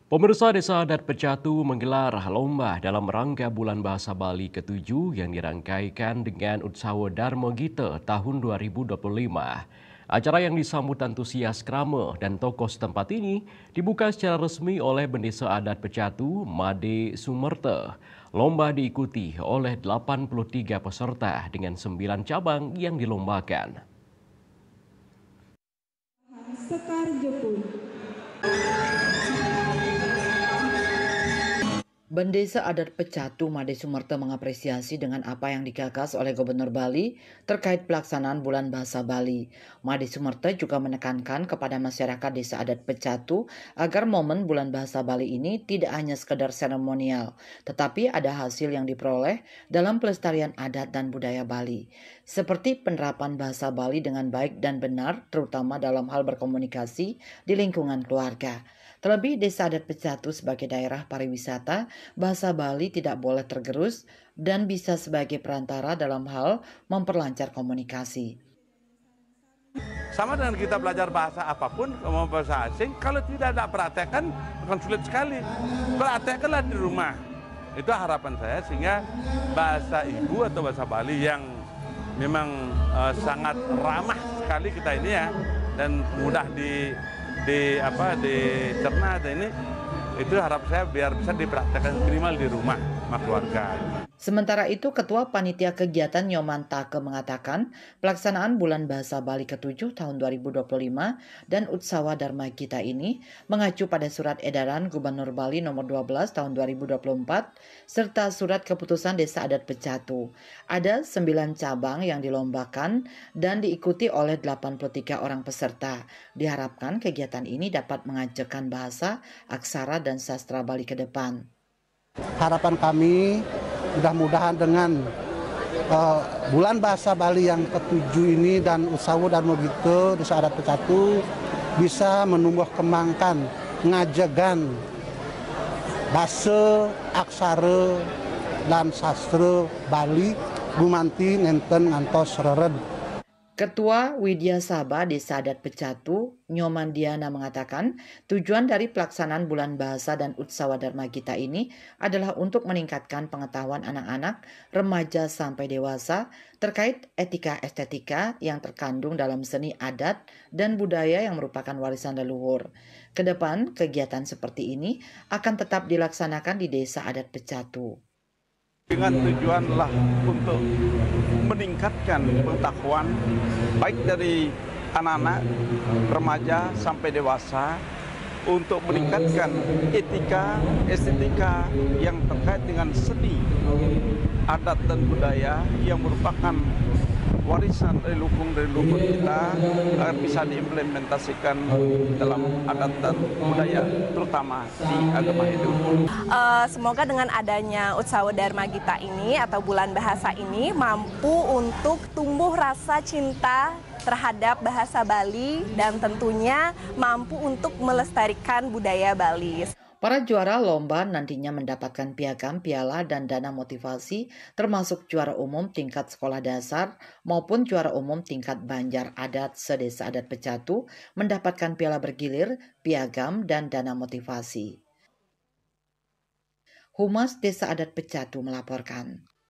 Pemirsa Desa Adat Pecatu menggelar lomba dalam rangka Bulan Bahasa Bali ke-7 yang dirangkaikan dengan Utsawa Dharma Gita tahun 2025. Acara yang disambut antusias krama dan tokoh setempat ini dibuka secara resmi oleh Bendesa Adat Pecatu, Made Sumerta. Lomba diikuti oleh 83 peserta dengan 9 cabang yang dilombakan. Sekar Jepun. Bendesa Adat Pecatu Made Sumerta mengapresiasi dengan apa yang digagas oleh Gubernur Bali terkait pelaksanaan Bulan Bahasa Bali. Made Sumerta juga menekankan kepada masyarakat Desa Adat Pecatu agar momen Bulan Bahasa Bali ini tidak hanya sekedar seremonial, tetapi ada hasil yang diperoleh dalam pelestarian adat dan budaya Bali, seperti penerapan bahasa Bali dengan baik dan benar, terutama dalam hal berkomunikasi di lingkungan keluarga. Terlebih Desa Adat Pecatu sebagai daerah pariwisata, bahasa Bali tidak boleh tergerus dan bisa sebagai perantara dalam hal memperlancar komunikasi. Sama dengan kita belajar bahasa apapun, mau bahasa asing, kalau tidak ada praktekan akan sulit sekali. Praktekanlah di rumah. Itu harapan saya, sehingga bahasa ibu atau bahasa Bali yang memang sangat ramah sekali kita ini ya, dan mudah dicerna ini, itu harap saya biar bisa dipraktekkan minimal di rumah sama keluarga. Sementara itu, Ketua Panitia Kegiatan Nyoman Take mengatakan pelaksanaan Bulan Bahasa Bali ke-7 tahun 2025 dan Utsawa Dharma Gita ini mengacu pada Surat Edaran Gubernur Bali nomor 12 tahun 2024 serta Surat Keputusan Desa Adat Pecatu. Ada 9 cabang yang dilombakan dan diikuti oleh 83 orang peserta. Diharapkan kegiatan ini dapat mengajarkan bahasa, aksara, dan sastra Bali ke depan. Harapan kami mudah-mudahan dengan Bulan Bahasa Bali yang ke-7 ini dan Utsawa Dharma Gita Desa Adat Pecatu bisa menumbuh kembangkan, ngajagan bahasa, aksara, dan sastra Bali gumanti nenten ngantos reren. Ketua Widya Sabha Desa Adat Pecatu, Nyoman Diana mengatakan tujuan dari pelaksanaan Bulan Bahasa dan Utsawa Dharma Gita ini adalah untuk meningkatkan pengetahuan anak-anak, remaja sampai dewasa terkait etika estetika yang terkandung dalam seni adat dan budaya yang merupakan warisan leluhur. Kedepan, kegiatan seperti ini akan tetap dilaksanakan di Desa Adat Pecatu. Dengan tujuanlah untuk meningkatkan pengetahuan baik dari anak-anak, remaja sampai dewasa, untuk meningkatkan etika, estetika yang terkait dengan seni, adat dan budaya yang merupakan warisan leluhur kita agar bisa diimplementasikan dalam adat dan budaya, terutama di agama Hindu. Semoga dengan adanya Utsawa Dharma Gita ini atau Bulan Bahasa ini mampu untuk tumbuh rasa cinta terhadap bahasa Bali dan tentunya mampu untuk melestarikan budaya Bali. Para juara lomba nantinya mendapatkan piagam, piala, dan dana motivasi termasuk juara umum tingkat sekolah dasar maupun juara umum tingkat Banjar Adat se-Desa Adat Pecatu mendapatkan piala bergilir, piagam, dan dana motivasi. Humas Desa Adat Pecatu melaporkan.